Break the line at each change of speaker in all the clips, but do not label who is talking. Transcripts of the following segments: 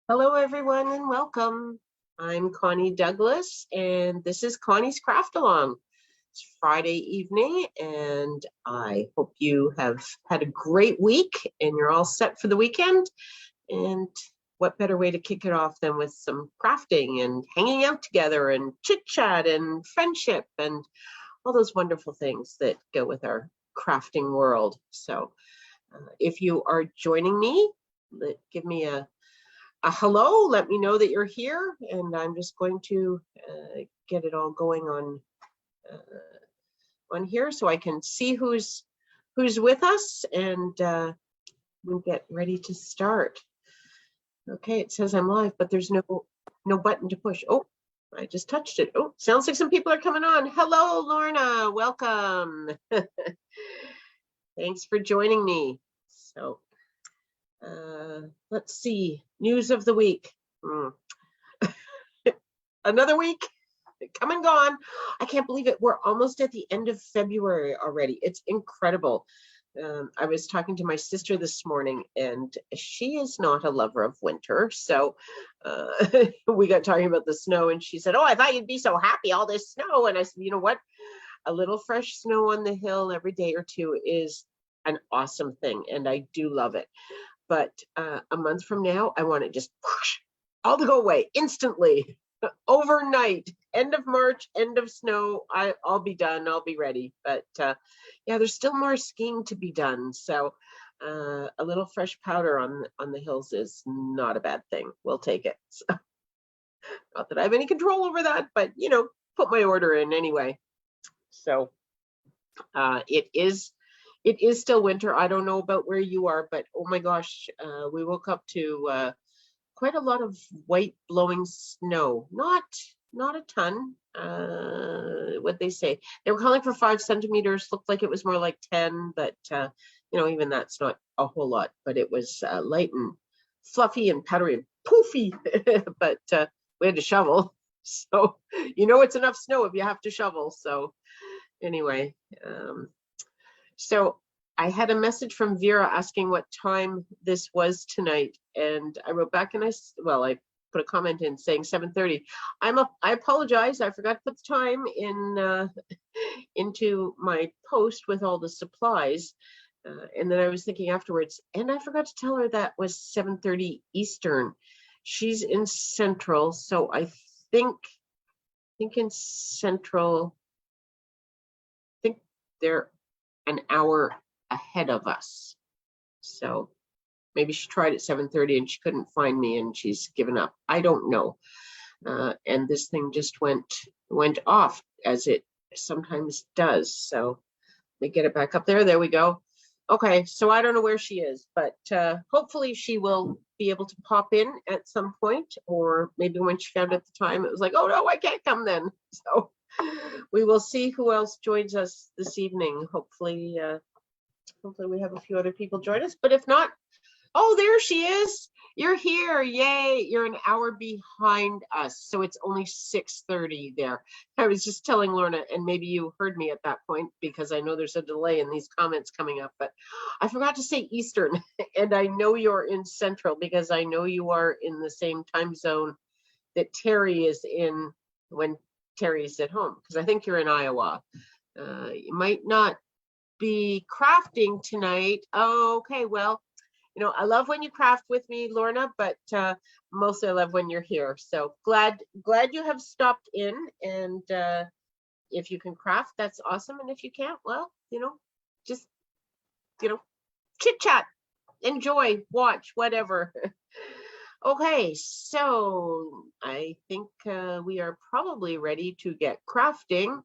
Hello, everyone, and welcome. I'm Connie Douglas, and this is Connie's Craft Along. It's Friday evening, and I hope you have had a great week and you're all set for the weekend. And what better way to kick it off than with some crafting and hanging out together and chit chat and friendship and all those wonderful things that go with our crafting world. So, if you are joining me, give me a hello, let me know that you're here, and I'm just going to get it all going on here so I can see who's with us, and we'll get ready to start. Okay, it says I'm live, but there's no button to push. Oh, I just touched it. Oh, sounds like some people are coming on. Hello, Lorna, welcome. Thanks for joining me. So let's see, news of the week. Another week, come and gone. I can't believe it. We're almost at the end of February already. It's incredible. I was talking to my sister this morning, and she is not a lover of winter. So we got talking about the snow, and she said, "Oh, I thought you'd be so happy, all this snow." And I said, "You know what? A little fresh snow on the hill every day or two is an awesome thing, and I do love it. But a month from now, I want it just all to go away instantly." Overnight, end of March, end of snow. I'll be done. I'll be ready. But yeah, there's still more skiing to be done. So a little fresh powder on the hills is not a bad thing. We'll take it. So, not that I have any control over that, but put my order in anyway. So it is still winter. I don't know about where you are, but oh my gosh, we woke up to quite a lot of white blowing snow. Not a ton. What they say, they were calling for 5 centimeters. Looked like it was more like 10, but even that's not a whole lot. But it was light and fluffy and powdery and poofy. But we had to shovel, so it's enough snow if you have to shovel. So anyway, so I had a message from Vera asking what time this was tonight, and I wrote back and I put a comment in saying 7:30. I apologize. I forgot to put the time in into my post with all the supplies, and then I was thinking afterwards, and I forgot to tell her that was 7:30 Eastern. She's in Central, so I think in Central, I think they're an hour ahead of us. So maybe she tried at 7:30 and she couldn't find me and she's given up. I don't know. And this thing just went off, as it sometimes does. So let me get it back up there. There we go. Okay, so I don't know where she is, but hopefully she will be able to pop in at some point, or maybe when she found out the time, it was like, oh no, I can't come then. So we will see who else joins us this evening. Hopefully we have a few other people join us, but if not, oh, there she is. You're here. Yay. You're an hour behind us. So it's only 6:30 there. I was just telling Lorna, and maybe you heard me at that point because I know there's a delay in these comments coming up, but I forgot to say Eastern. And I know you're in Central because I know you are in the same time zone that Terry is in when Terry's at home, because I think you're in Iowa. You might not be crafting tonight. Oh, okay, well, I love when you craft with me, Lorna, but mostly I love when you're here. So glad you have stopped in, and if you can craft, that's awesome. And if you can't, well, just chit chat, enjoy, watch, whatever. Okay, so I think we are probably ready to get crafting.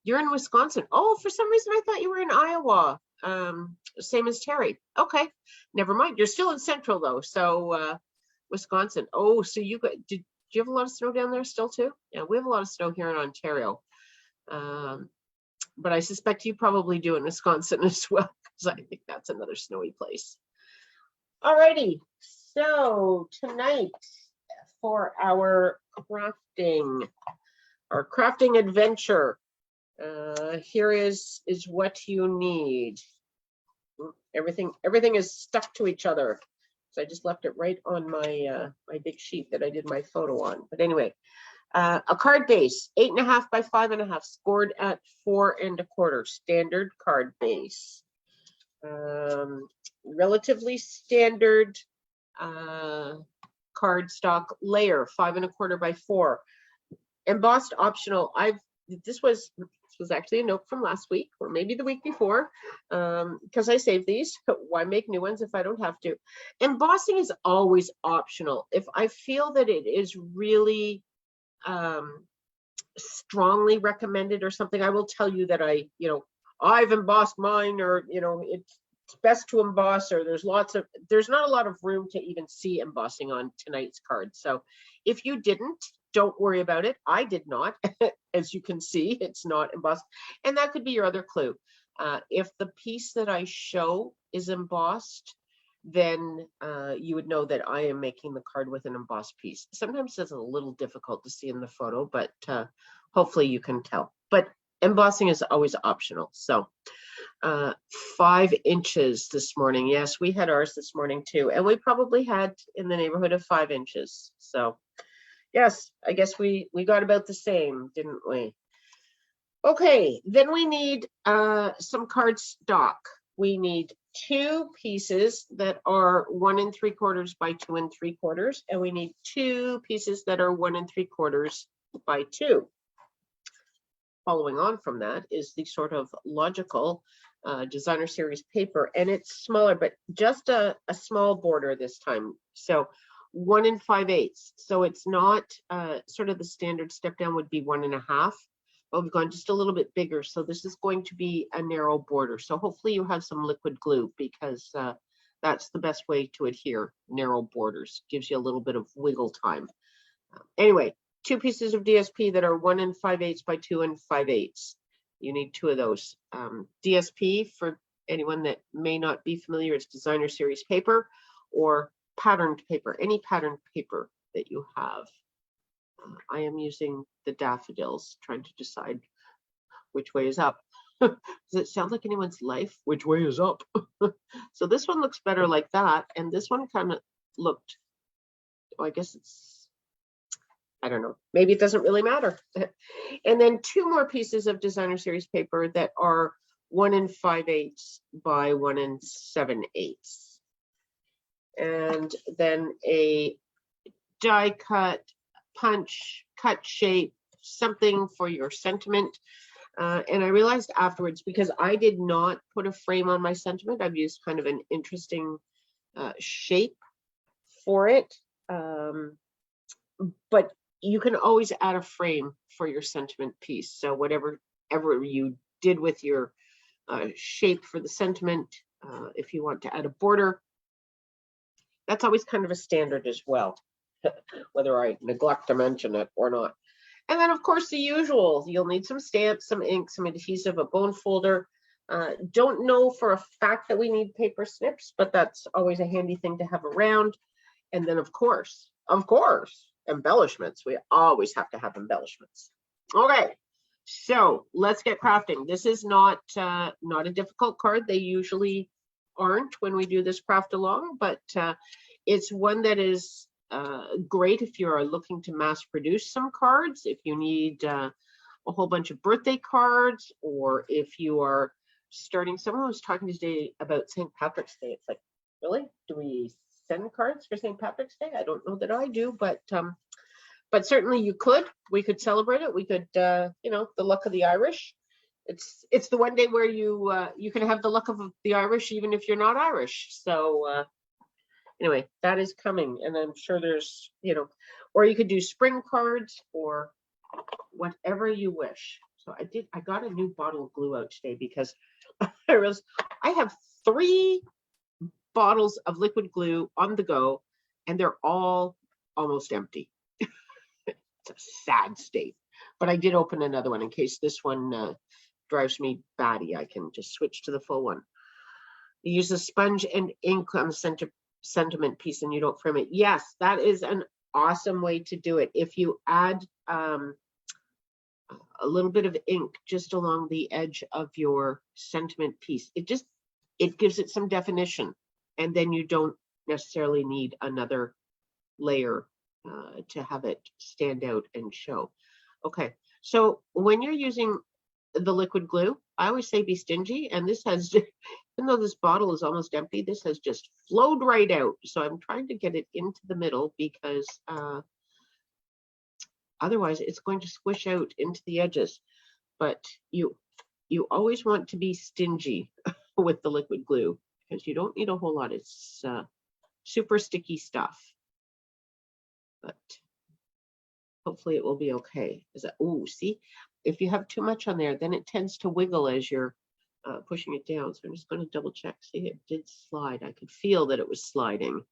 You're in Wisconsin. Oh, for some reason I thought you were in Iowa. Same as Terry. Okay, never mind. You're still in Central though. So Wisconsin. Oh, so did you have a lot of snow down there still too? Yeah, we have a lot of snow here in Ontario. But I suspect you probably do in Wisconsin as well, because I think that's another snowy place. Alrighty, so tonight for our crafting adventure, here is what you need. Everything is stuck to each other. So I just left it right on my my big sheet that I did my photo on. But anyway, a card base, 8.5 by 5.5, scored at 4 1/4, standard card base. Relatively standard cardstock layer, 5 1/4 by 4. Embossed optional. This was actually a note from last week or maybe the week before, because I saved these. Why make new ones if I don't have to? Embossing is always optional. If I feel that it is really strongly recommended or something, I will tell you that I've embossed mine, or it's best to emboss, or there's not a lot of room to even see embossing on tonight's card. So if you didn't, don't worry about it. I did not. As you can see, it's not embossed, and that could be your other clue. If the piece that I show is embossed, then you would know that I am making the card with an embossed piece. Sometimes it's a little difficult to see in the photo, but hopefully you can tell. But embossing is always optional. So 5 inches this morning. Yes, we had ours this morning too, and we probably had in the neighborhood of 5 inches. So yes, I guess we got about the same, didn't we? Okay, then we need some cardstock. We need 2 pieces that are 1 3/4 by 2 3/4, and we need 2 pieces that are 1 3/4 by 2. Following on from that is the sort of logical designer series paper, and it's smaller, but just a small border this time. So 1 5/8. So it's not sort of the standard step down would be 1 1/2. But we've gone just a little bit bigger. So this is going to be a narrow border. So hopefully you have some liquid glue, because that's the best way to adhere narrow borders. Gives you a little bit of wiggle time. Anyway, 2 pieces of DSP that are 1 5/8 by 2 5/8. You need 2 of those. DSP, for anyone that may not be familiar, is designer series paper or patterned paper, any patterned paper that you have. I am using the daffodils, trying to decide which way is up. Does it sound like anyone's life? Which way is up? So this one looks better like that, and this one kind of looked, oh, I guess it's, I don't know, maybe it doesn't really matter. And then 2 more pieces of designer series paper that are 1 5/8 by 1 7/8. And then a die cut, punch, cut shape, something for your sentiment. And I realized afterwards, because I did not put a frame on my sentiment, I've used kind of an interesting shape for it. But you can always add a frame for your sentiment piece. So whatever you did with your shape for the sentiment, if you want to add a border, that's always kind of a standard as well, whether I neglect to mention it or not. And then, of course, the usual. You'll need some stamps, some ink, some adhesive, a bone folder. Don't know for a fact that we need paper snips, but that's always a handy thing to have around. And then, of course, embellishments. We always have to have embellishments. Okay, so let's get crafting. This is not a difficult card. They usually aren't when we do this craft along, but it's one that is great if you're looking to mass produce some cards, if you need a whole bunch of birthday cards, or if you are starting. Someone was talking today about St. Patrick's Day. It's like, really? Do we send cards for St. Patrick's Day? I don't know that I do, but certainly you could. We could celebrate it. We could, the luck of the Irish. It's the one day where you can have the luck of the Irish even if you're not Irish. So anyway, that is coming, and I'm sure there's, or you could do spring cards or whatever you wish. So I got a new bottle of glue out today because I have 3 bottles of liquid glue on the go, and they're all almost empty. It's a sad state, but I did open another one in case this one drives me batty. I can just switch to the full one. You use a sponge and ink on the sentiment piece and you don't frame it. Yes, that is an awesome way to do it. If you add a little bit of ink just along the edge of your sentiment piece, it gives it some definition, and then you don't necessarily need another layer to have it stand out and show. Okay, so when you're using the liquid glue, I always say be stingy, and this has, even though this bottle is almost empty, this has just flowed right out. So I'm trying to get it into the middle because otherwise it's going to squish out into the edges. But you always want to be stingy with the liquid glue because you don't need a whole lot. It's super sticky stuff, but hopefully it will be okay. Is that, oh, see, if you have too much on there, then it tends to wiggle as you're pushing it down. So I'm just going to double check. See, it did slide. I could feel that it was sliding.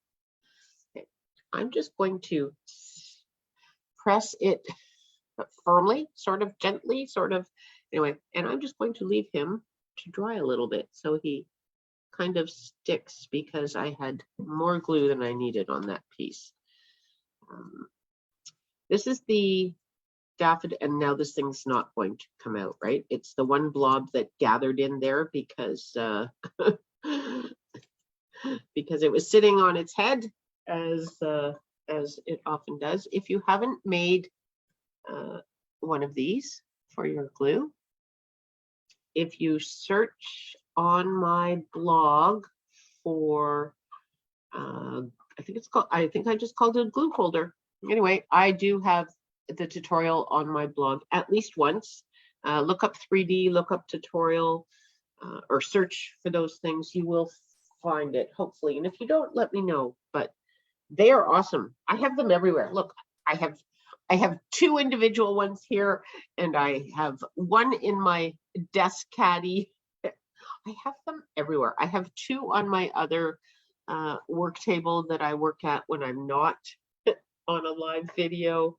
Okay. I'm just going to press it firmly, sort of gently, sort of, anyway, and I'm just going to leave him to dry a little bit so he kind of sticks because I had more glue than I needed on that piece. This is the daffodil, and now this thing's not going to come out, right? It's the one blob that gathered in there because because it was sitting on its head as it often does. If you haven't made one of these for your glue, if you search on my blog for I think I just called it a glue folder. Anyway, I do have the tutorial on my blog at least once. Look up 3D, look up tutorial, or search for those things. You will find it, hopefully. And if you don't, let me know. But they are awesome. I have them everywhere. Look, I have two individual ones here, and I have one in my desk caddy. I have them everywhere. I have two on my other work table that I work at when I'm not on a live video.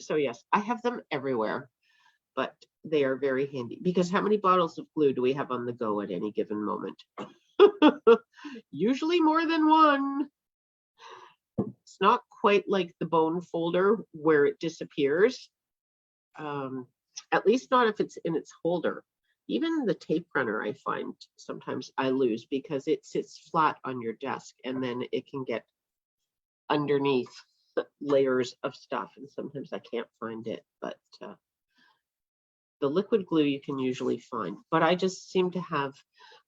So yes, I have them everywhere, but they are very handy because how many bottles of glue do we have on the go at any given moment? Usually more than one. It's not quite like the bone folder where it disappears, at least not if it's in its holder. Even the tape runner, I find sometimes I lose because it sits flat on your desk and then it can get underneath layers of stuff, and sometimes I can't find it. But the liquid glue you can usually find. But I just seem to have,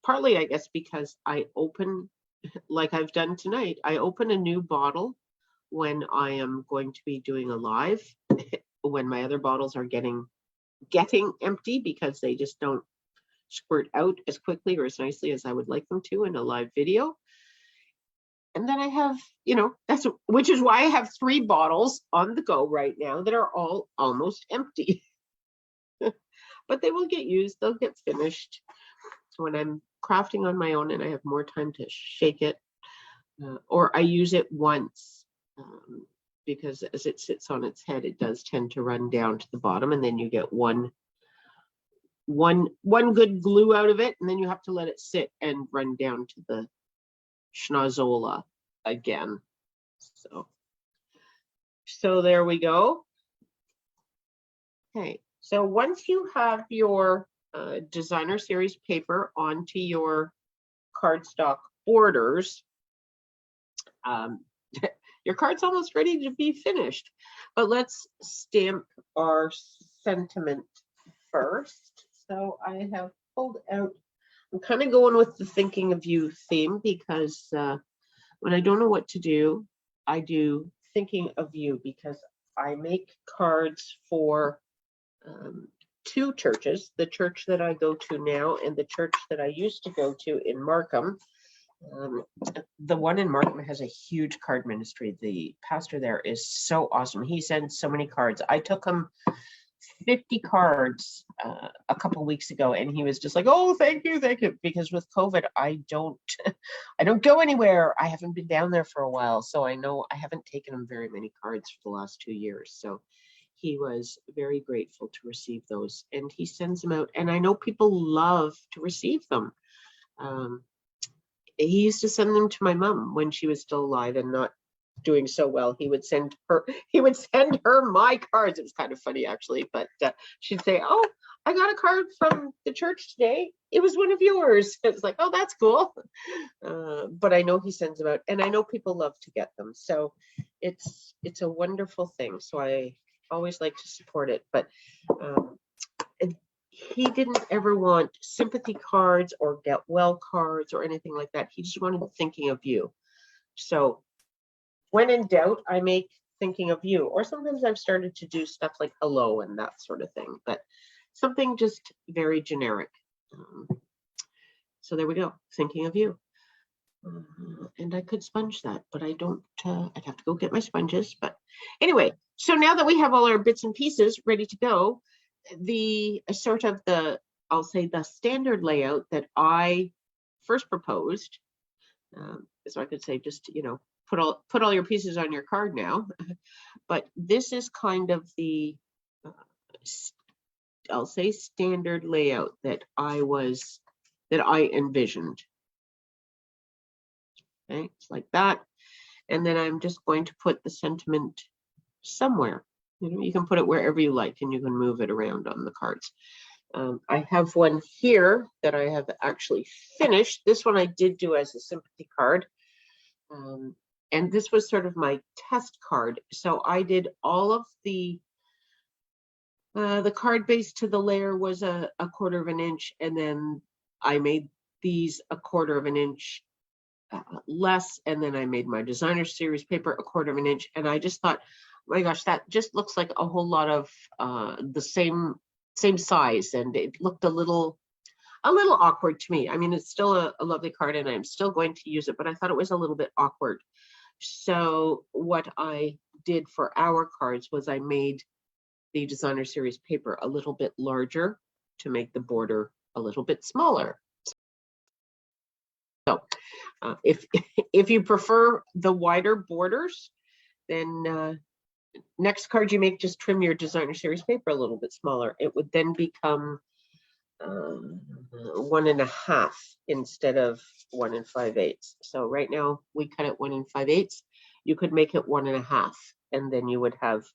partly I guess because I open, like I've done tonight, I open a new bottle when I am going to be doing a live, when my other bottles are getting empty because they just don't squirt out as quickly or as nicely as I would like them to in a live video. And then I have, which is why I have 3 bottles on the go right now that are all almost empty. But they will get used, they'll get finished. So when I'm crafting on my own and I have more time to shake it, or I use it once, because as it sits on its head, it does tend to run down to the bottom, and then you get one good glue out of it, and then you have to let it sit and run down to the schnozola again. So there we go. Okay, so once you have your designer series paper onto your cardstock borders, your card's almost ready to be finished. But let's stamp our sentiment first. So I have pulled out, I'm kind of going with the thinking of you theme because when I don't know what to do, I do thinking of you, because I make cards for 2 churches, the church that I go to now and the church that I used to go to in Markham. The one in Markham has a huge card ministry. The pastor there is so awesome. He sends so many cards. I took him 50 cards a couple weeks ago, and he was just like, oh, thank you, because with COVID I don't go anywhere. I haven't been down there for a while, so I know I haven't taken him very many cards for the last 2 years. So he was very grateful to receive those, and he sends them out, and I know people love to receive them. He used to send them to my mom when she was still alive and not doing so well. He would send her my cards. It was kind of funny actually, but she'd say, oh, I got a card from the church today. It was one of yours. It's like, oh, that's cool. But I know he sends them out, and I know people love to get them. So it's a wonderful thing. So I always like to support it. But he didn't ever want sympathy cards or get well cards or anything like that. He just wanted thinking of you. So when in doubt, I make thinking of you. Or sometimes I've started to do stuff like hello and that sort of thing. But something just very generic. So there we go, thinking of you. And I could sponge that, but I don't, I'd have to go get my sponges. But anyway, so now that we have all our bits and pieces ready to go, the sort of the, I'll say the standard layout that I first proposed, so I could say just, you know, put all your pieces on your card now. But this is kind of the, I'll say standard layout that I envisioned. Okay, it's like that. And then I'm just going to put the sentiment somewhere. You know, you can put it wherever you like, and you can move it around on the cards. I have one here that I have actually finished. This one I did do as a sympathy card. And this was sort of my test card. So I did all of the card base to the layer was a 1/4 of an inch, and then I made these a 1/4 of an inch less, and then I made my designer series paper a 1/4 of an inch, and I just thought, oh my gosh, that just looks like a whole lot of the same size, and it looked a little awkward to me. I mean, it's still a lovely card, and I'm still going to use it, but I thought it was a little bit awkward. So what I did for our cards was I made the designer series paper a little bit larger to make the border a little bit smaller. So if you prefer the wider borders, then next card you make, just trim your designer series paper a little bit smaller. It would then become 1.5 instead of 1 5/8. So right now we cut it 1 5/8. You could make it 1.5, and then you would have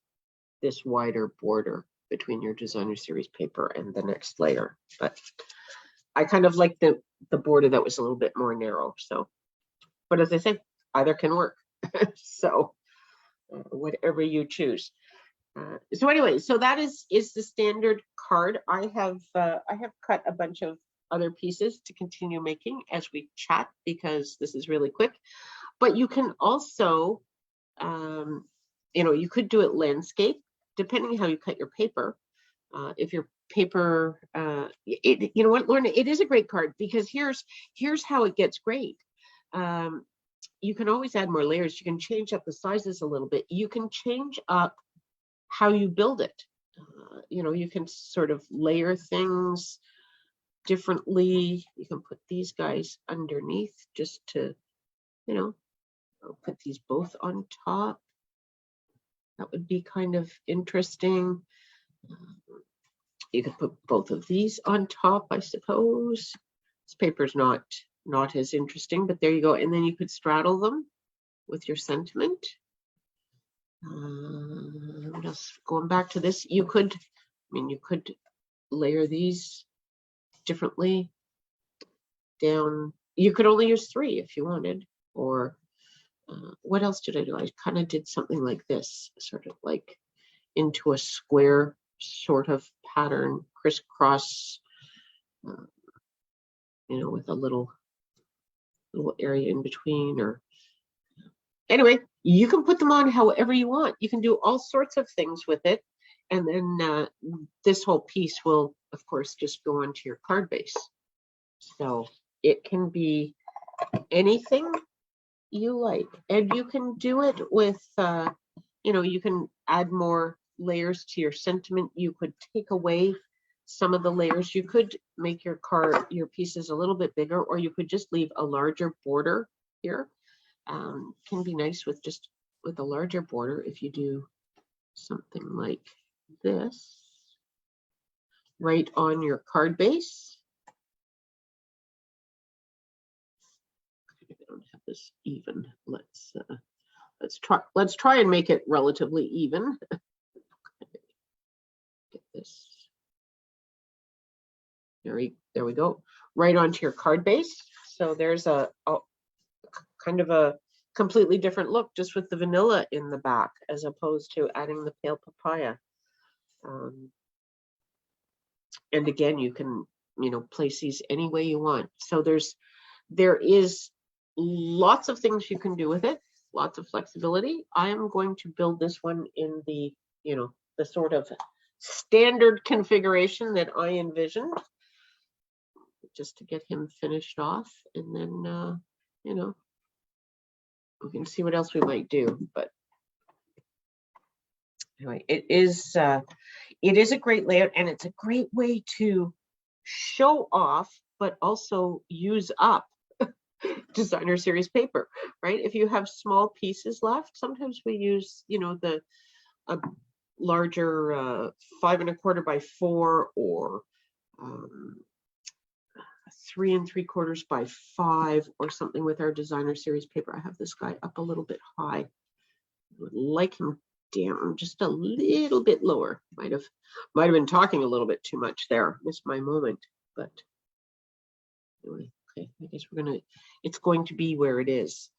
this wider border between your designer series paper and the next layer. But I kind of like the border that was a little bit more narrow. So, but as I say, either can work. So whatever you choose. So anyway, so that is the standard card. I have cut a bunch of other pieces to continue making as we chat, because this is really quick. But you can also, you know, you could do it landscape, depending how you cut your paper. If your paper, you know what, Lorna, it is a great card, because here's how it gets great. You can always add more layers. You can change up the sizes a little bit. You can change up how you build it. You know, you can sort of layer things differently. You can put these guys underneath just to, you know, I'll put these both on top. That would be kind of interesting. You could put both of these on top, I suppose. This paper's not as interesting, but there you go. And then you could straddle them with your sentiment. What else? Going back to this, you could layer these differently down. You could only use 3 if you wanted. Or what else did I do? I kind of did something like this, sort of like into a square sort of pattern, crisscross, you know, with a little area in between. Or anyway, you can put them on however you want. You can do all sorts of things with it. And then this whole piece will, of course, just go onto your card base. So it can be anything you like. And you can do it with, you know, you can add more layers to your sentiment. You could take away some of the layers. You could make your pieces a little bit bigger, or you could just leave a larger border here. Can be nice with a larger border if you do something like this right on your card base. I don't have this even. Let's try and make it relatively even. Get this There we go. Right onto your card base. So there's a kind of a completely different look just with the vanilla in the back as opposed to adding the pale papaya. And again, you can, place these any way you want. So there is lots of things you can do with it, lots of flexibility. I am going to build this one in the, the sort of standard configuration that I envisioned, just to get him finished off. And then, we can see what else we might do. But anyway, it is a great layout, and it's a great way to show off, but also use up designer series paper, right? If you have small pieces left, sometimes we use, the larger 5 1/4 by 4 or 3 3/4 by 5 or something with our designer series paper. I have this guy up a little bit high. I would like him down just a little bit lower. Might have been talking a little bit too much there. Missed my moment, but anyway, okay. I guess it's going to be where it is.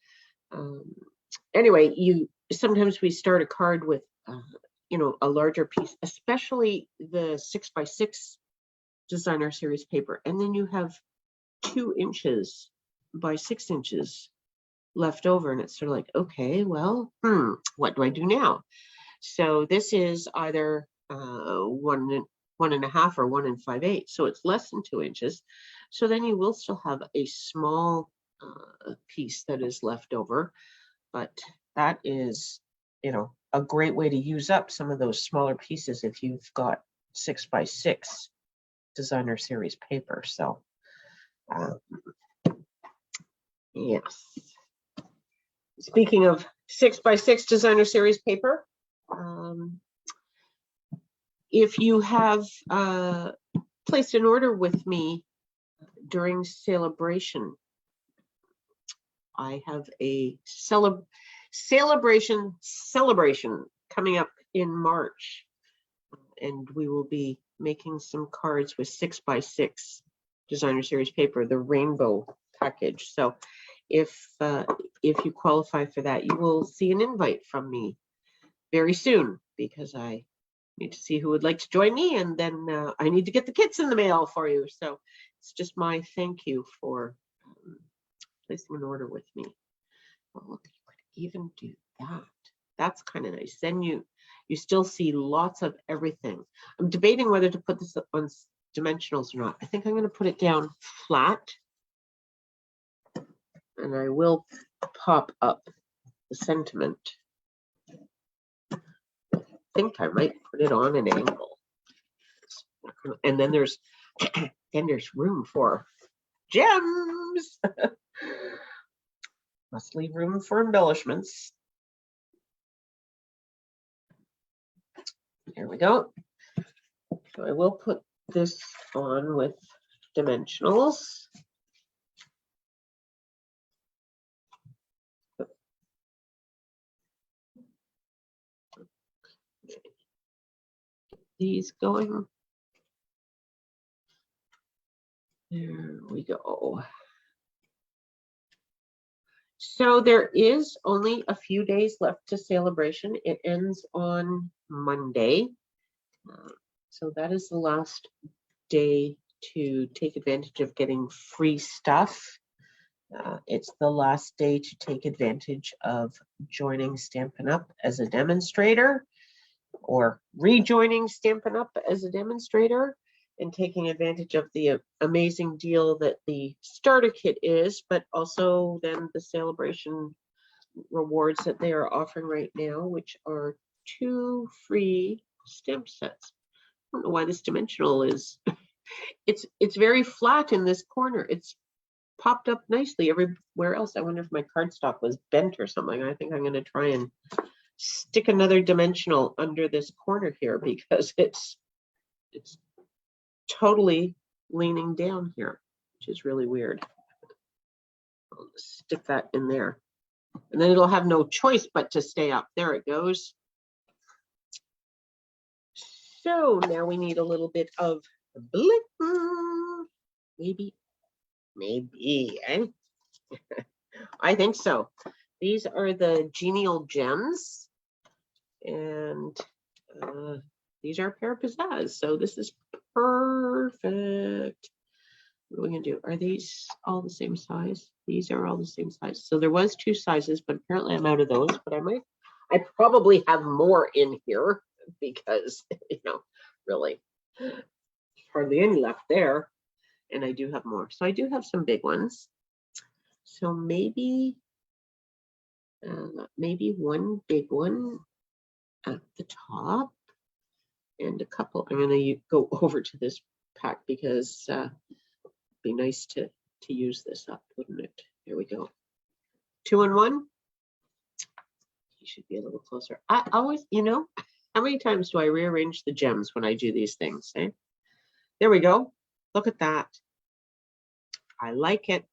Anyway, sometimes we start a card with a larger piece, especially the 6 by 6 designer series paper, and then you have 2 inches by 6 inches left over, and it's sort of like, okay, well, what do I do now? So this is either 1 1/2 or 1 5/8, so it's less than 2 inches. So then you will still have a small piece that is left over, but that is, a great way to use up some of those smaller pieces if you've got 6 by 6 designer series paper. So yes. Speaking of 6 by 6 designer series paper, if you have placed an order with me during celebration, I have a celebration coming up in March, and we will be making some cards with 6 by 6 designer series paper, the rainbow package. So if you qualify for that, you will see an invite from me very soon, because I need to see who would like to join me, and then I need to get the kits in the mail for you. So it's just my thank you for placing an order with me. Well, look, you could even do that. That's kind of nice. Then you still see lots of everything. I'm debating whether to put this on dimensionals or not. I think I'm going to put it down flat, and I will pop up the sentiment. I think I might put it on an angle, and then there's room for gems. Must leave room for embellishments. There we go. So I will put this on with dimensionals. These going. There we go. So there is only a few days left to celebration. It ends on Monday. So that is the last day to take advantage of getting free stuff. It's the last day to take advantage of joining Stampin' Up! As a demonstrator, or rejoining Stampin' Up! As a demonstrator, and taking advantage of the amazing deal that the starter kit is, but also then the celebration rewards that they are offering right now, which are 2 free stamp sets. I don't know why this dimensional is, it's very flat in this corner. It's popped up nicely everywhere else. I wonder if my cardstock was bent or something. I think I'm going to try and stick another dimensional under this corner here, because it's totally leaning down here, which is really weird. I'll just stick that in there, and then it'll have no choice but to stay up. There it goes. So now we need a little bit of blue. Maybe, eh? I think so. These are the genial gems, and these are a pair of pizzazz. So this is perfect. What are we gonna do? Are these all the same size? These are all the same size. So there was 2 sizes, but apparently I'm out of those. But I probably have more in here because really hardly any left there, and I do have more. So I do have some big ones. So maybe one big one at the top and a couple. I'm gonna go over to this pack because it'd be nice to use this up, wouldn't it? Here we go. 2 in 1. You should be a little closer. I always, how many times do I rearrange the gems when I do these things? Eh? There we go. Look at that. I like it.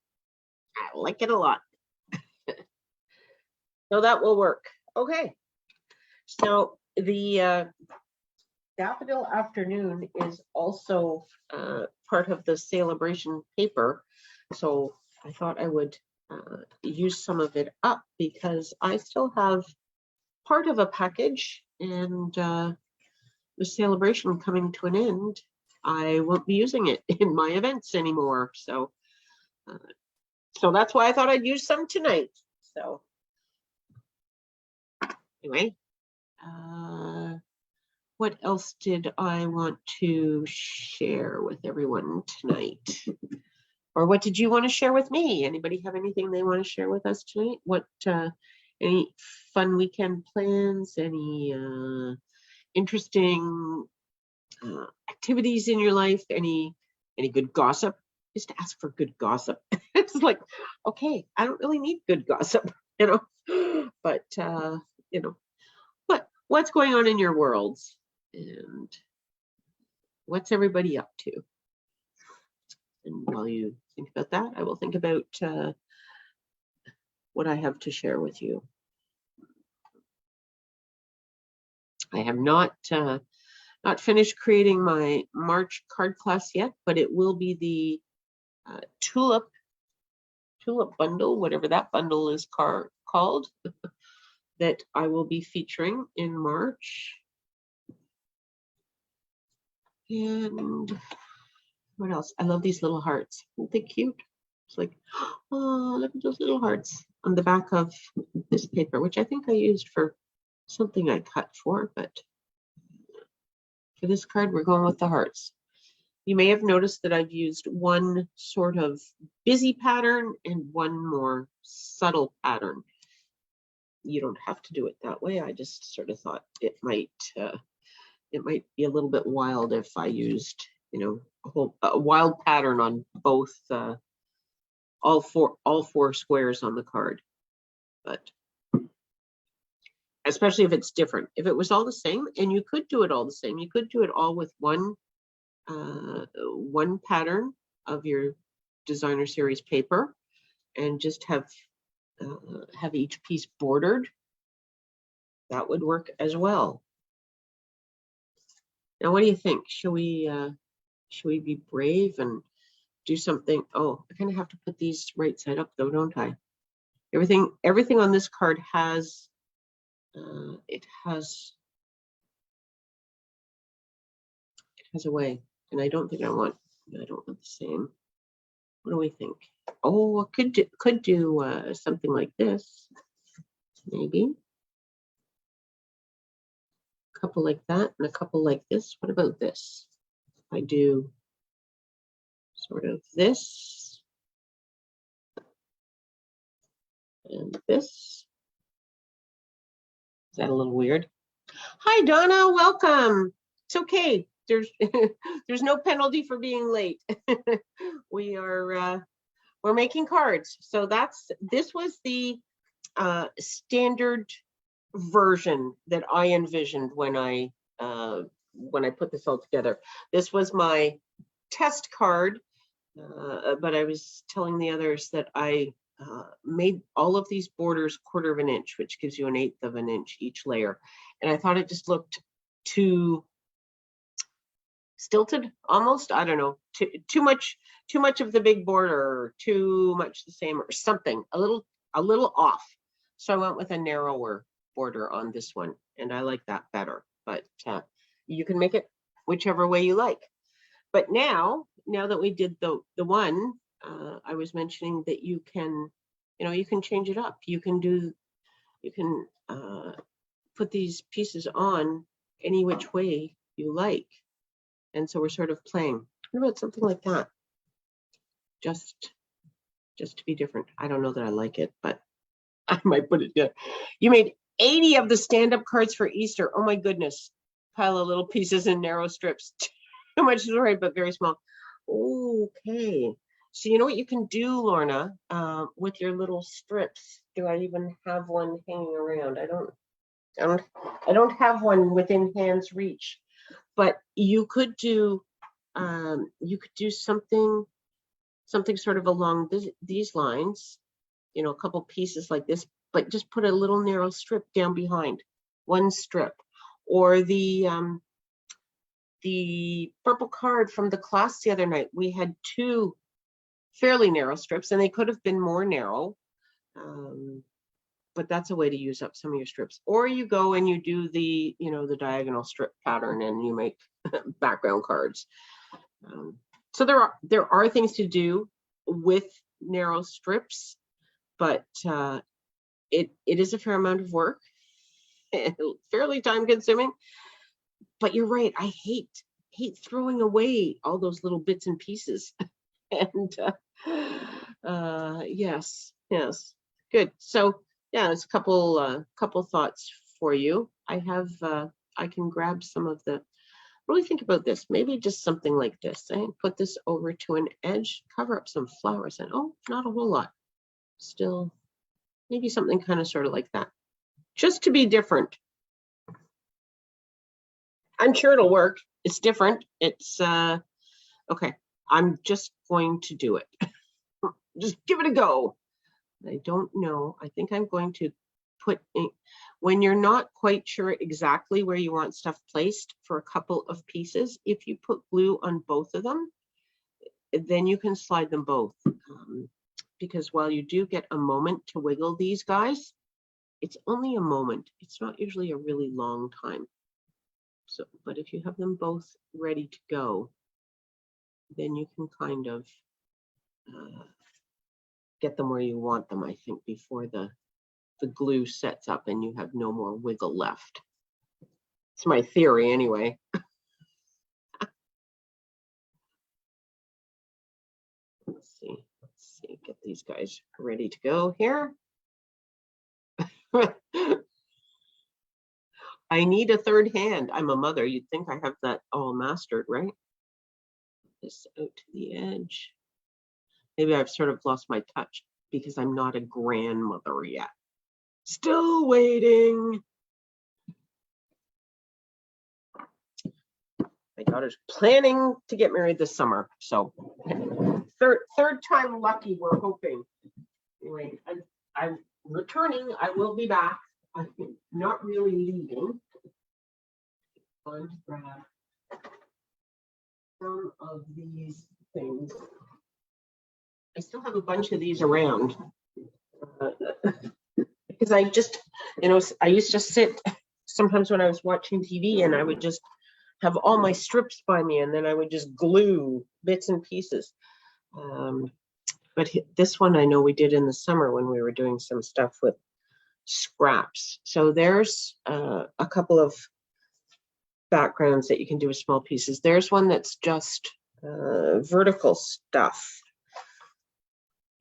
I like it a lot. So that will work. Okay. So the Daffodil Afternoon is also part of the celebration paper. So I thought I would use some of it up because I still have part of a package, and the celebration coming to an end, I won't be using it in my events anymore. So that's why I thought I'd use some tonight. So anyway, what else did I want to share with everyone tonight? Or what did you want to share with me? Anybody have anything they want to share with us tonight? What any fun weekend plans? Any interesting activities in your life? Any good gossip? Just ask for good gossip. It's like, okay, I don't really need good gossip, but what's going on in your worlds, and what's everybody up to? And while you think about that, I will think about what I have to share with you. I have not finished creating my March card class yet, but it will be the tulip bundle, whatever that bundle is called, that I will be featuring in March. And what else? I love these little hearts. Aren't they cute? It's like, oh, look at those little hearts on the back of this paper, which I think I used for something I cut for, but for this card, we're going with the hearts. You may have noticed that I've used one sort of busy pattern and one more subtle pattern. You don't have to do it that way. I just sort of thought it might be a little bit wild if I used, a wild pattern on both, all four squares on the card. But especially if it's different. If it was all the same, and you could do it all the same, you could do it all with one pattern of your designer series paper, and just have each piece bordered. That would work as well. Now, what do you think? Should we be brave and do something? Oh, I kind of have to put these right side up though, don't I? Everything on this card has it has a way, and I don't want the same. What do we think? Oh, I could do something like this, maybe. A couple like that and a couple like this. What about this? I do sort of this and this. Is that a little weird? Hi, Donna. Welcome. It's okay. There's there's no penalty for being late. We're making cards. So this was the standard version that I envisioned when I put this all together. This was my test card, but I was telling the others that I made all of these borders 1/4 of an inch, which gives you 1/8 of an inch each layer. And I thought it just looked too stilted almost. I don't know, too much of the big border, or too much the same, or something a little off. So I went with a narrower border on this one, and I like that better. But you can make it whichever way you like. But now that we did the one, I was mentioning that you can change it up. You can put these pieces on any which way you like. And so we're sort of playing. What about something like that? Just to be different. I don't know that I like it, but I might put it there. You made 80 of the stand-up cards for Easter. Oh my goodness. Pile of little pieces in narrow strips. Too much is right, but very small. Okay. So you know what you can do, Lorna, with your little strips? Do I even have one hanging around? I don't have one within hand's reach. But you could do something sort of along these lines, a couple pieces like this, but just put a little narrow strip down behind, one strip. Or the purple card from the class the other night, we had 2 fairly narrow strips, and they could have been more narrow. But that's a way to use up some of your strips. Or you go and you do the diagonal strip pattern, and you make background cards. So there are things to do with narrow strips, but it is a fair amount of work, fairly time consuming. But you're right, I hate throwing away all those little bits and pieces. And yes, good. So yeah, it's a couple thoughts for you. I can grab some of the, really think about this, maybe just something like this. Put this over to an edge, cover up some flowers, and not a whole lot. Still, maybe something kind of sort of like that, just to be different. I'm sure it'll work. It's different. It's okay. I'm just going to do it. Just give it a go. I don't know. I think I'm going to put in, when you're not quite sure exactly where you want stuff placed for a couple of pieces, if you put glue on both of them, then you can slide them both. Because while you do get a moment to wiggle these guys, it's only a moment. It's not usually a really long time. So, but if you have them both ready to go, then you can kind of get them where you want them, I think, before the glue sets up and you have no more wiggle left. It's my theory anyway. Let's see, get these guys ready to go here. I need a third hand. I'm a mother. You'd think I have that all mastered, right? This out to the edge. Maybe I've sort of lost my touch because I'm not a grandmother yet. Still waiting. My daughter's planning to get married this summer, so third time lucky, we're hoping. Anyway, I'm returning. I will be back. I'm not really leaving. I'm going to grab some of these things. I still have a bunch of these around because I just, I used to sit sometimes when I was watching TV and I would just have all my strips by me and then I would just glue bits and pieces. But this one I know we did in the summer when we were doing some stuff with scraps. So there's a couple of backgrounds that you can do with small pieces. There's one that's just vertical stuff.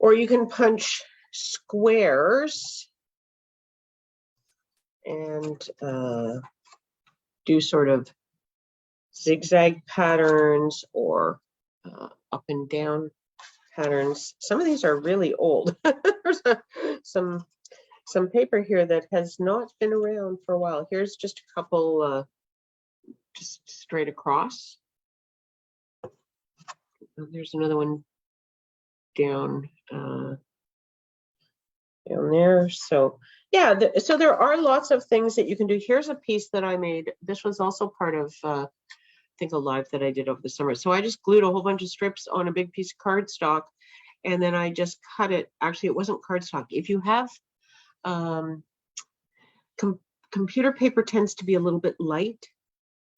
Or you can punch squares and do sort of zigzag patterns or up and down patterns. Some of these are really old. There's some paper here that has not been around for a while. Here's just a couple just straight across. There's another one down there. So yeah, so there are lots of things that you can do. Here's a piece that I made. This was also part of think alive that I did over the summer. So I just glued a whole bunch of strips on a big piece of cardstock, and then I just cut it. Actually, it wasn't cardstock. If you have computer paper, tends to be a little bit light,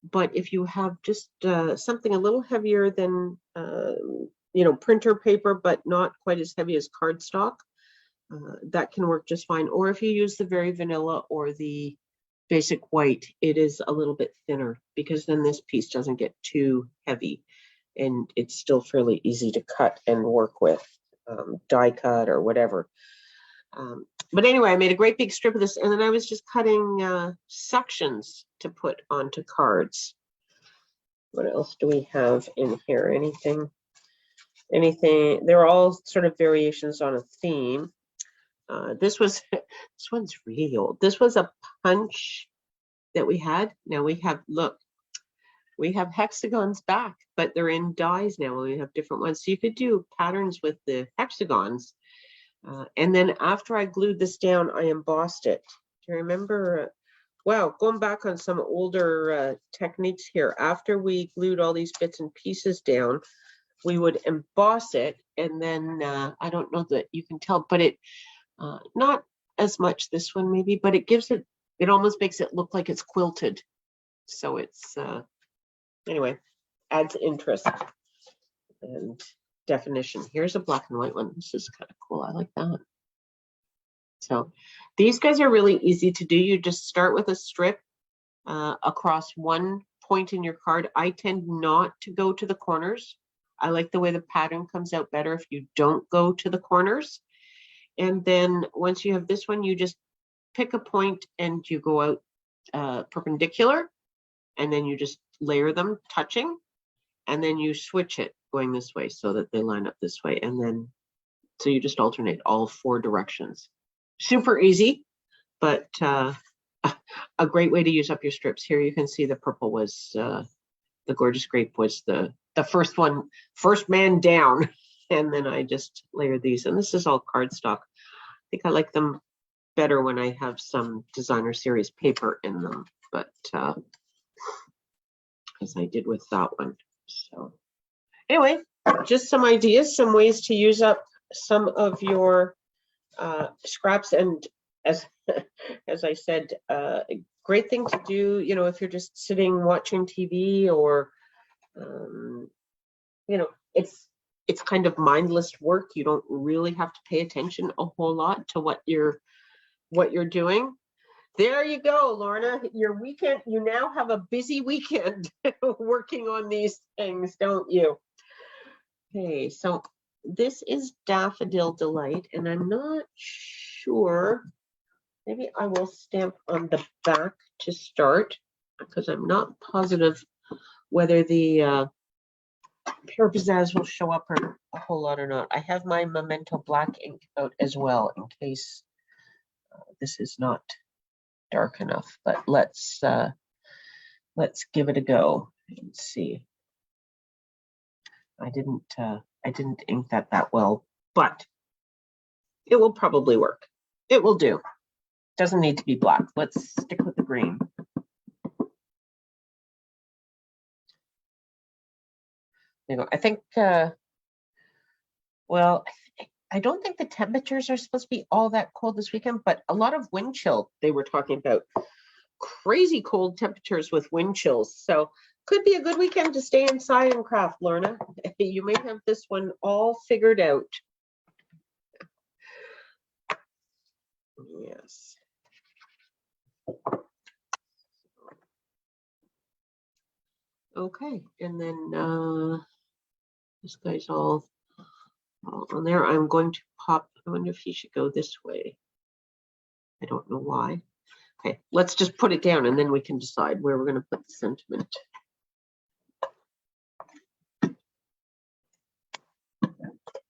but if you have just something a little heavier than printer paper, but not quite as heavy as cardstock, that can work just fine. Or if you use the very vanilla or the basic white, it is a little bit thinner, because then this piece doesn't get too heavy and it's still fairly easy to cut and work with, die cut or whatever. But anyway, I made a great big strip of this, and then I was just cutting sections to put onto cards. What else do we have in here? Anything? They're all sort of variations on a theme. This one's really old. This was a punch that we had. Now we have, look, we have hexagons back, but they're in dies now. We have different ones. So you could do patterns with the hexagons. And then after I glued this down, I embossed it. Do you remember? Wow, going back on some older techniques here. After we glued all these bits and pieces down, we would emboss it. And then I don't know that you can tell, but it, not as much this one maybe, but it gives it, it almost makes it look like it's quilted. So it's, anyway, adds interest and definition. Here's a black and white one. This is kind of cool. I like that. So these guys are really easy to do. You just start with a strip across one point in your card. I tend not to go to the corners. I like the way the pattern comes out better if you don't go to the corners. And then once you have this one, you just pick a point and you go out perpendicular, and then you just layer them touching, and then you switch it going this way so that they line up this way. And then, so you just alternate all 4 directions. Super easy, but a great way to use up your strips. Here you can see the purple was, the gorgeous grape was the first one, first man down. And then I just layered these, and this is all cardstock. I think I like them better when I have some designer series paper in them, but as I did with that one. So anyway, just some ideas, some ways to use up some of your scraps. And as I said, great thing to do, you know, if you're just sitting watching TV, or you know, it's kind of mindless work. You don't really have to pay attention a whole lot to what you're doing. There you go, Lorna. Your weekend, you now have a busy weekend working on these things, don't you? Okay, so this is Daffodil Delight, and I'm not sure, maybe I will stamp on the back to start, because I'm not positive whether the Pure Pizzazz will show up or a whole lot or not. I have my Memento black ink out as well in case this is not dark enough, but let's give it a go and see. I didn't ink that well, but it will probably work. It will do. Doesn't need to be black. Let's stick with the green. You know, I think, well, I don't think the temperatures are supposed to be all that cold this weekend, but a lot of wind chill. They were talking about crazy cold temperatures with wind chills. So could be a good weekend to stay inside and craft, Lorna. You may have this one all figured out. Yes. Okay, and then this guy's all on there. I'm going to pop, I wonder if he should go this way. I don't know why. Okay, let's just put it down and then we can decide where we're going to put the sentiment.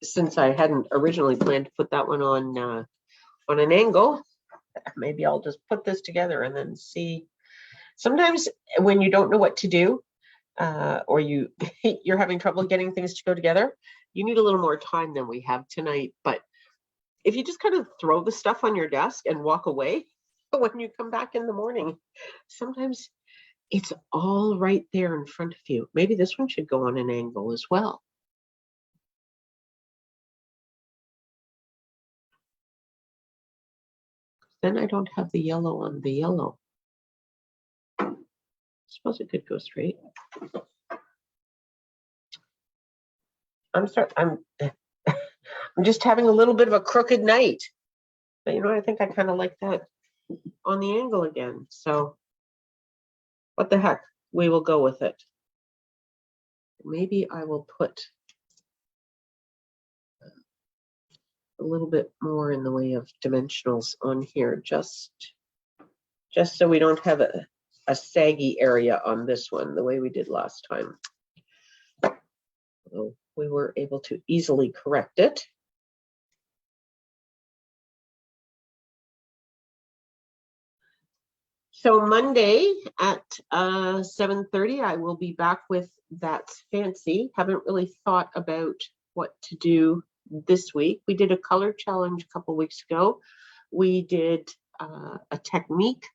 Since I hadn't originally planned to put that one on an angle, maybe I'll just put this together and then see. Sometimes when you don't know what to do, or you're having trouble getting things to go together, you need a little more time than we have tonight. But if you just kind of throw the stuff on your desk and walk away, when you come back in the morning, sometimes it's all right there in front of you. Maybe this one should go on an angle as well. Then I don't have the yellow on the yellow. I suppose it could go straight. I'm just having a little bit of a crooked night. But you know, I think I kind of like that on the angle again. So what the heck? We will go with it. Maybe I will put a little bit more in the way of dimensionals on here, just so we don't have a saggy area on this one, the way we did last time. So we were able to easily correct it. So Monday at 7:30, I will be back with That's Fancy. Haven't really thought about what to do this week. We did a color challenge a couple weeks ago. We did a technique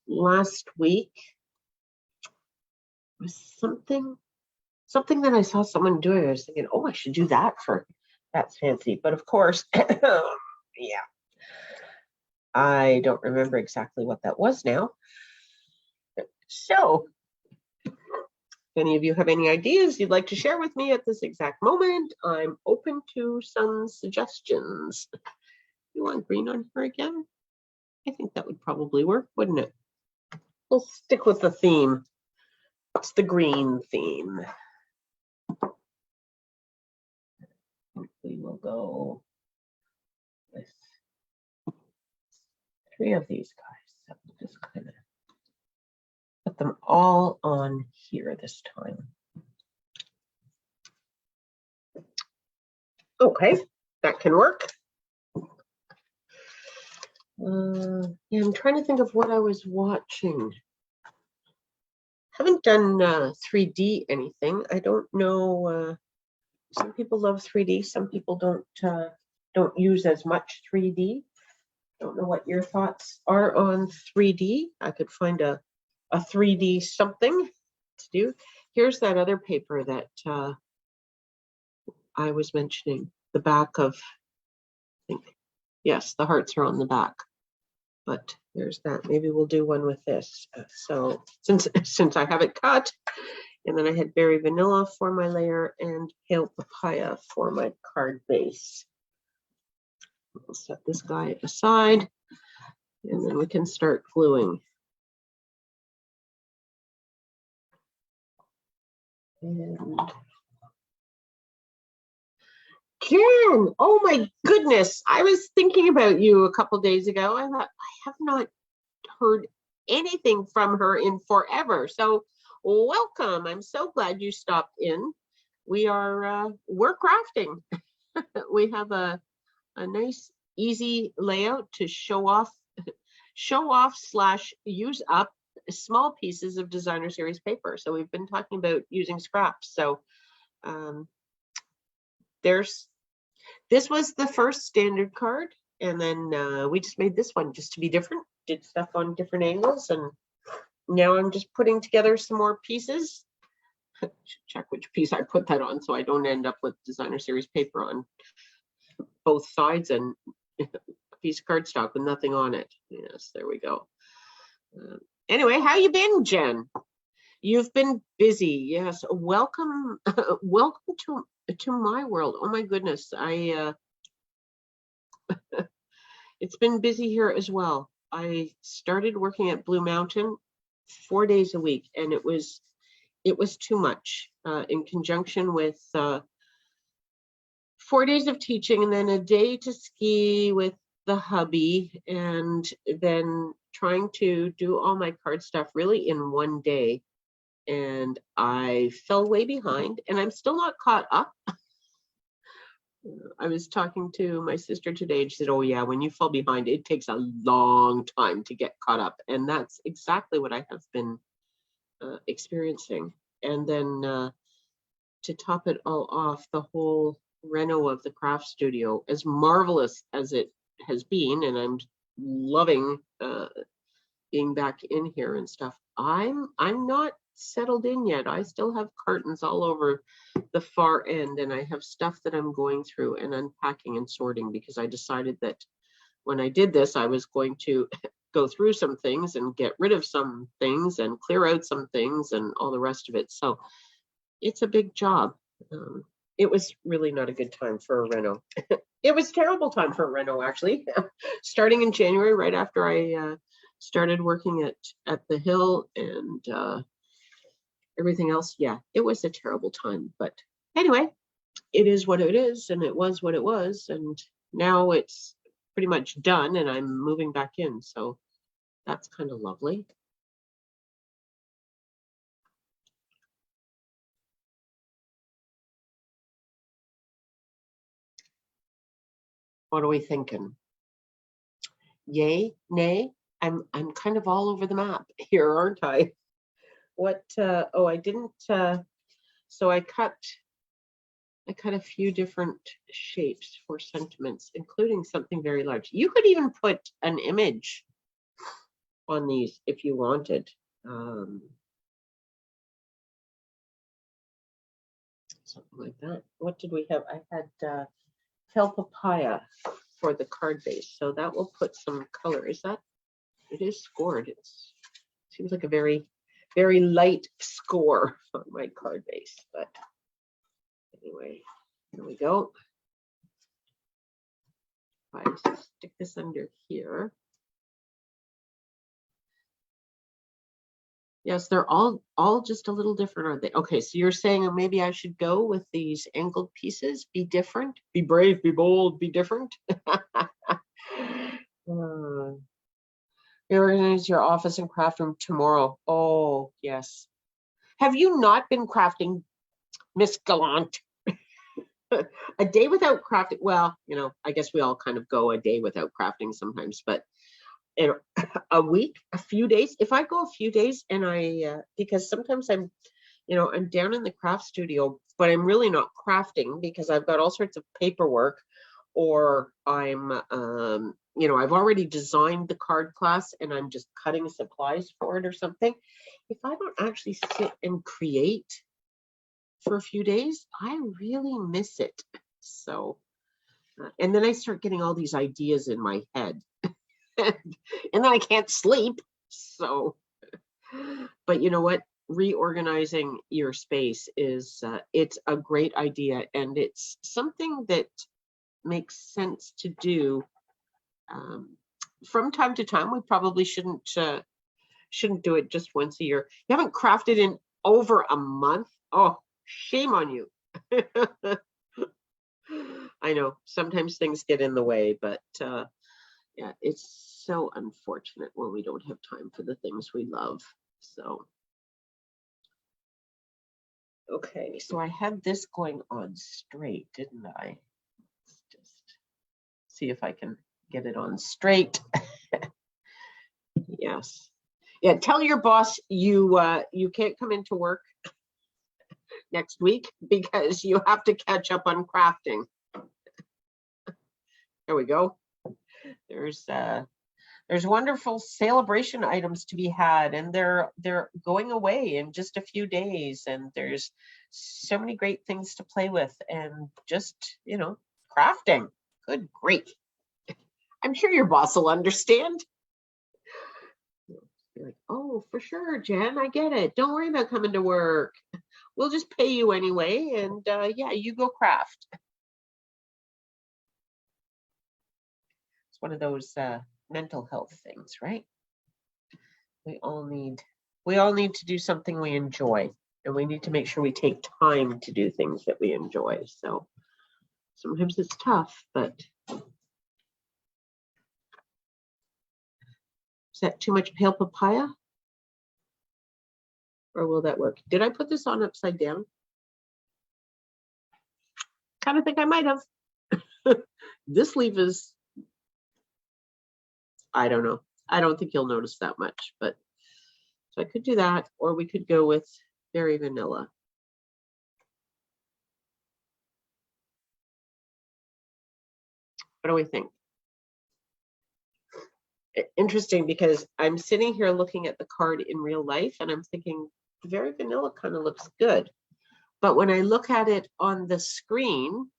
last week. It was something that I saw someone doing. I was thinking, oh, I should do that for That's Fancy. But of course, yeah. I don't remember exactly what that was now. So, if any of you have any ideas you'd like to share with me at this exact moment, I'm open to some suggestions. You want green on here again? I think that would probably work, wouldn't it? We'll stick with the theme. It's the green theme. We will go with 3 of these guys. So we'll just kind of put them all on here this time. Okay, that can work. Yeah, I'm trying to think of what I was watching. Haven't done 3D anything. I don't know. Some people love 3D. Some people don't use as much 3D. Don't know what your thoughts are on 3D. I could find a 3D something to do. Here's that other paper that I was mentioning. The back of, I think, yes, the hearts are on the back. But there's that. Maybe we'll do one with this. So since I have it cut, and then I had berry vanilla for my layer and pale papaya for my card base. We'll set this guy aside, and then we can start gluing. And Jen, oh my goodness, I was thinking about you a couple days ago. I thought, I have not heard anything from her in forever. So welcome. I'm so glad you stopped in. We're crafting. We have a nice, easy layout to show off / use up small pieces of designer series paper. So we've been talking about using scraps. So this was the first standard card, and then we just made this one just to be different, did stuff on different angles, and now I'm just putting together some more pieces. Check which piece I put that on so I don't end up with designer series paper on both sides and a piece of cardstock with nothing on it. Yes, there we go. Anyway, how you been, Jen? You've been busy. Yes, welcome welcome to my world. Oh my goodness, it's been busy here as well. I started working at Blue Mountain 4 days a week, and it was too much in conjunction with 4 days of teaching and then a day to ski with the hubby, and then trying to do all my card stuff really in one day. And I fell way behind, and I'm still not caught up. I was talking to my sister today, and she said, oh yeah, when you fall behind, it takes a long time to get caught up. And that's exactly what I have been experiencing. And then to top it all off, the whole reno of the craft studio, as marvelous as it has been, and I'm loving being back in here and stuff. I'm not settled in yet. I still have cartons all over the far end, and I have stuff that I'm going through and unpacking and sorting, because I decided that when I did this, I was going to go through some things and get rid of some things and clear out some things and all the rest of it. So it's a big job. It was really not a good time for a reno. It was a terrible time for a reno, actually. Starting in January, right after I started working at the Hill and everything else. Yeah, it was a terrible time. But anyway, it is what it is, and it was what it was. And now it's pretty much done, and I'm moving back in. So that's kind of lovely. What are we thinking? Yay, nay? I'm kind of all over the map here, aren't I? What? Oh, I didn't. So I cut a few different shapes for sentiments, including something very large. You could even put an image on these if you wanted. Something like that. What did we have? I had Kel Papaya for the card base, so that will put some color. Is that? It is scored. It seems like a very, very light score on my card base, but anyway, here we go. I stick this under here. Yes, they're all just a little different, aren't they? Okay, so you're saying maybe I should go with these angled pieces, be different, be brave, be bold, be different. Organize your office and craft room tomorrow. Oh, yes. Have you not been crafting, Miss Gallant? A day without crafting. Well, I guess we all kind of go a day without crafting sometimes, but a week, a few days. If I go a few days and because sometimes I'm down in the craft studio, but I'm really not crafting because I've got all sorts of paperwork, or I'm, I've already designed the card class and I'm just cutting supplies for it or something. If I don't actually sit and create for a few days, I really miss it. So, and then I start getting all these ideas in my head. And then I can't sleep. So, but you know what? Reorganizing your space is it's a great idea, and it's something that makes sense to do from time to time. We probably shouldn't do it just once a year. You haven't crafted in over a month. Oh, shame on you. I know sometimes things get in the way, but yeah, it's so unfortunate when we don't have time for the things we love. So, okay, so I had this going on straight, didn't I? Let's just see if I can get it on straight. Yes. Yeah, tell your boss you can't come into work next week because you have to catch up on crafting. There we go. There's wonderful celebration items to be had, and they're going away in just a few days, and there's so many great things to play with, and just crafting. Good grief. I'm sure your boss will understand. You're like, oh, for sure, Jen, I get it. Don't worry about coming to work. We'll just pay you anyway, and yeah, you go craft. It's one of those mental health things, right? We all need to do something we enjoy, and we need to make sure we take time to do things that we enjoy. So sometimes it's tough, but is that too much pale papaya? Or will that work? Did I put this on upside down? Kind of think I might have. This leaf is, I don't know. I don't think you'll notice that much, but so I could do that, or we could go with berry vanilla. What do we think? interesting because I'm sitting here looking at the card in real life and I'm thinking very vanilla kind of looks good. But when I look at it on the screen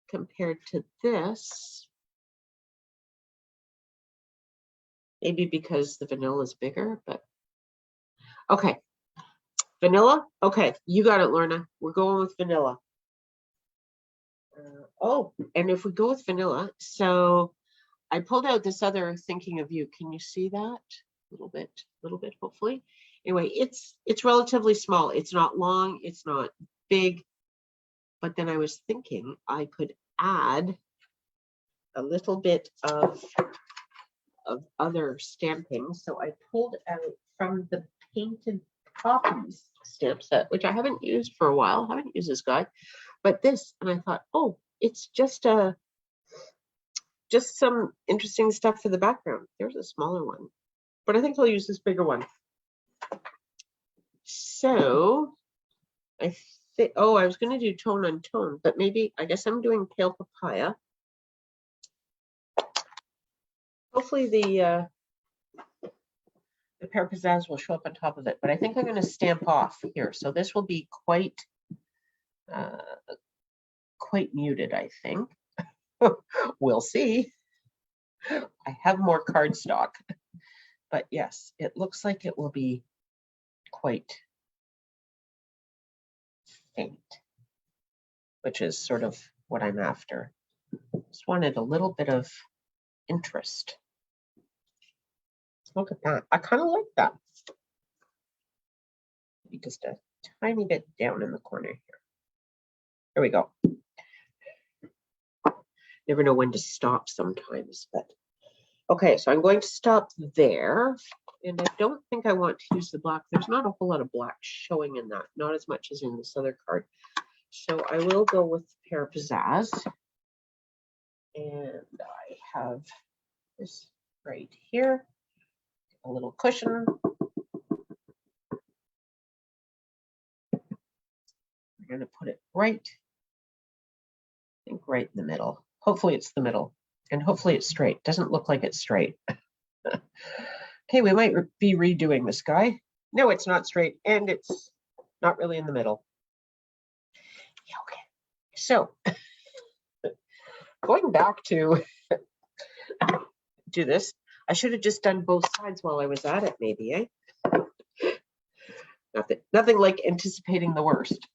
compared to this, maybe because the vanilla is bigger, but okay. Vanilla? Okay, you got it, Lorna. We're going with vanilla. Oh, and if we go with vanilla, so I pulled out this other Thinking of You. Can you see that? A little bit, hopefully. Anyway, it's relatively small. It's not long, it's not big. But then I was thinking I could add a little bit of other stamping. So I pulled out from the Painted Poppies stamp set, which I haven't used for a while. I haven't used this guy, but this, and I thought, oh, it's just some interesting stuff for the background. There's a smaller one, but I think I'll use this bigger one. So I think, oh, I was going to do tone on tone, but maybe, I guess I'm doing Pale Papaya. Hopefully the Pear Pizzazz will show up on top of it, but I think I'm going to stamp off here. So this will be quite muted, I think. We'll see. I have more cardstock, but yes, it looks like it will be quite faint, which is sort of what I'm after. Just wanted a little bit of interest. Look at that. I kind of like that. Maybe just a tiny bit down in the corner here. There we go. Never know when to stop sometimes, but okay, so I'm going to stop there. And I don't think I want to use the black. There's not a whole lot of black showing in that, not as much as in this other card. So I will go with Pear Pizzazz. And I have this right here, a little cushion. We're going to put it right, I think right in the middle. Hopefully it's the middle, and hopefully it's straight. Doesn't look like it's straight. Okay, we might be redoing this guy. No, it's not straight, and it's not really in the middle. Yeah, okay. So going back to do this, I should have just done both sides while I was at it, maybe, eh? Nothing like anticipating the worst.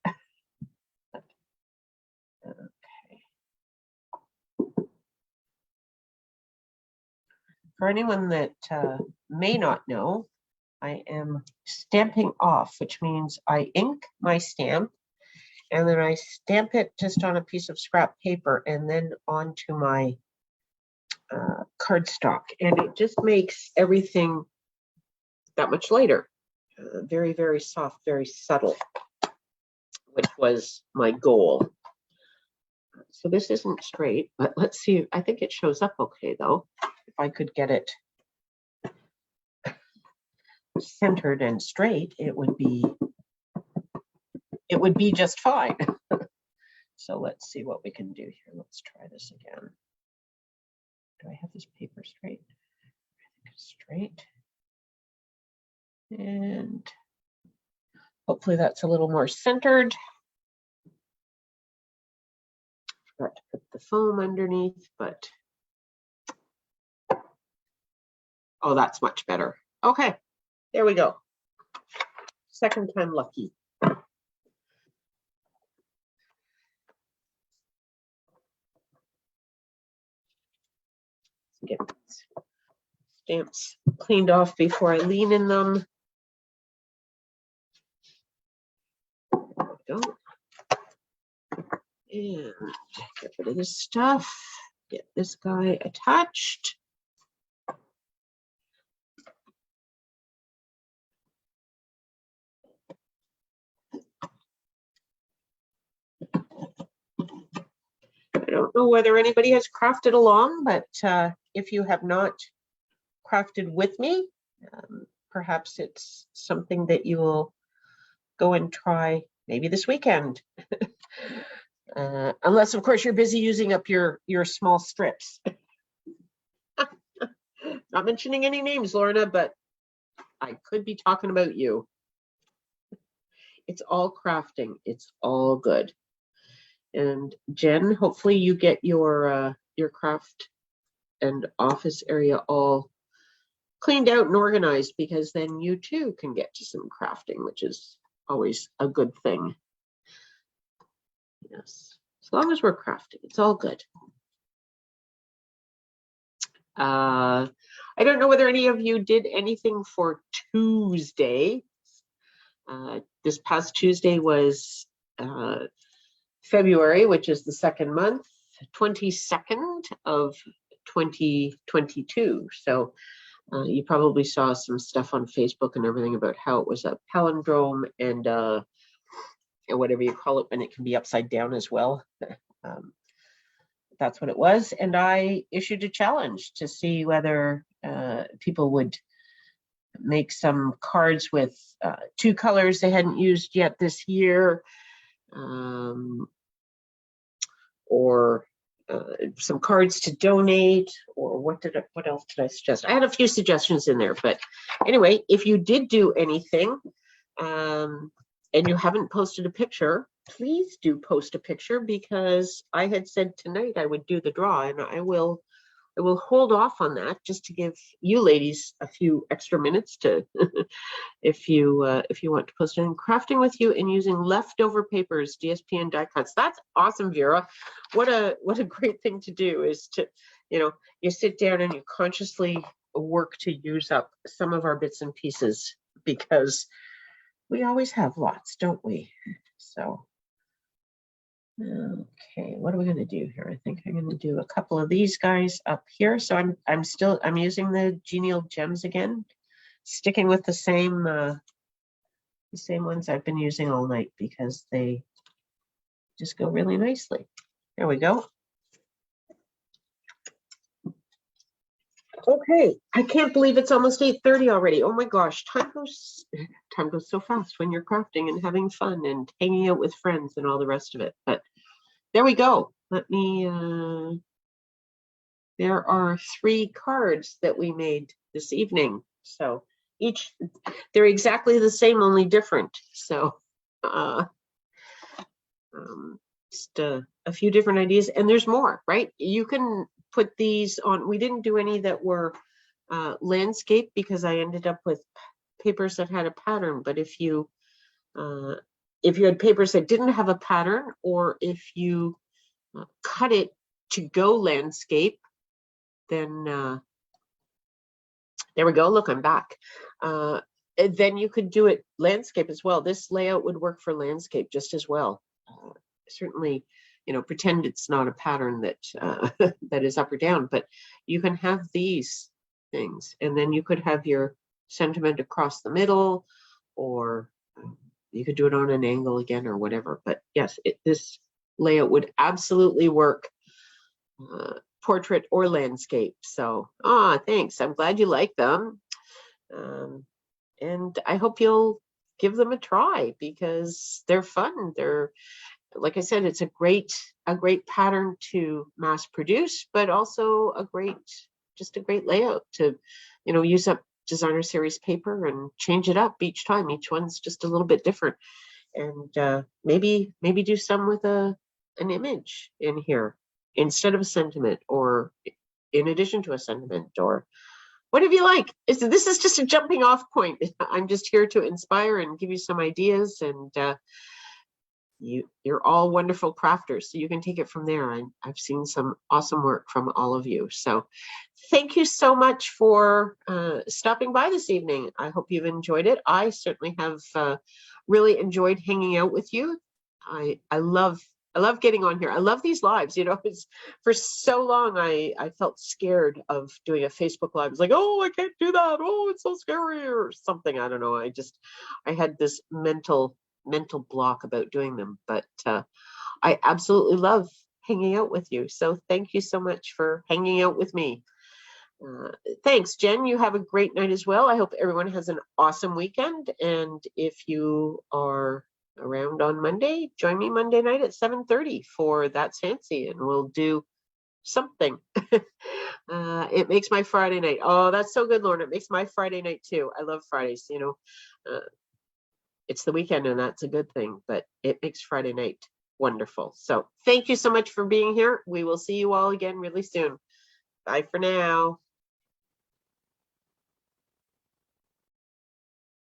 For anyone that may not know, I am stamping off, which means I ink my stamp and then I stamp it just on a piece of scrap paper and then onto my cardstock. And it just makes everything that much lighter. Very, very soft, very subtle, which was my goal. So this isn't straight, but let's see. I think it shows up okay, though. If I could get it centered and straight, it would be just fine. So let's see what we can do here. Let's try this again. Do I have this paper straight? I think it's straight. And hopefully that's a little more centered. Forgot to put the foam underneath, but oh, that's much better. Okay, there we go. Second time lucky. Get stamps cleaned off before I lean in them. There we go. And get rid of this stuff. Get this guy attached. I don't know whether anybody has crafted along, but if you have not crafted with me, perhaps it's something that you will go and try maybe this weekend. Unless, of course, you're busy using up your small strips. Not mentioning any names, Lorna, but I could be talking about you. It's all crafting. It's all good. And Jen, hopefully you get your craft and office area all cleaned out and organized, because then you too can get to some crafting, which is always a good thing. Yes, as long as we're crafting, it's all good. I don't know whether any of you did anything for Tuesday. This past Tuesday was February, which is the second month, 22nd of 2022. So you probably saw some stuff on Facebook and everything about how it was a palindrome and whatever you call it when it can be upside down as well. That's what it was. And I issued a challenge to see whether people would make some cards with 2 colors they hadn't used yet this year, or some cards to donate, or what else did I suggest? I had a few suggestions in there, but anyway, if you did do anything and you haven't posted a picture, please do post a picture, because I had said tonight I would do the draw, and I will hold off on that just to give you ladies a few extra minutes to if you want to post it. In crafting with you and using leftover papers, DSP and die cuts. That's awesome, Vera. What a great thing to do, is to, you sit down and you consciously work to use up some of our bits and pieces, because we always have lots, don't we? So, okay, what are we going to do here? I think I'm going to do a couple of these guys up here. So I'm using the Genial Gems again, sticking with the same ones I've been using all night, because they just go really nicely. There we go. Okay, I can't believe it's almost 8:30 already. Oh my gosh, time goes so fast when you're crafting and having fun and hanging out with friends and all the rest of it. But there we go. Let me, there are 3 cards that we made this evening. So they're exactly the same, only different. So just a few different ideas, and there's more, right? You can put these on. We didn't do any that were landscape, because I ended up with papers that had a pattern. But if you had papers that didn't have a pattern, or if you cut it to go landscape, then there we go. Look, I'm back. Then you could do it landscape as well. This layout would work for landscape just as well. Certainly, pretend it's not a pattern that that is up or down, but you can have these things, and then you could have your sentiment across the middle, or you could do it on an angle again, or whatever. But yes, this layout would absolutely work, portrait or landscape. So, thanks. I'm glad you like them. And I hope you'll give them a try, because they're fun. They're, like I said, it's a great pattern to mass produce, but also a great layout to, use up designer series paper and change it up each time. Each one's just a little bit different. And maybe do some with an image in here instead of a sentiment, or in addition to a sentiment, or whatever you like. This is just a jumping off point. I'm just here to inspire and give you some ideas, and you're all wonderful crafters, so you can take it from there. I've seen some awesome work from all of you. So thank you so much for stopping by this evening. I hope you've enjoyed it. I certainly have really enjoyed hanging out with you. I love getting on here. I love these lives. It's, for so long I felt scared of doing a Facebook live. It's like, oh, I can't do that. Oh, it's so scary, or something. I don't know. I had this mental block about doing them, but I absolutely love hanging out with you. So thank you so much for hanging out with me. Thanks, Jen. You have a great night as well. I hope everyone has an awesome weekend. And if you are around on Monday, join me Monday night at 7:30 for That's Fancy, and we'll do something. It makes my Friday night. Oh, that's so good, Lauren. It makes my Friday night too. I love Fridays, it's the weekend and that's a good thing, but it makes Friday night wonderful. So thank you so much for being here. We will see you all again really soon. Bye for now.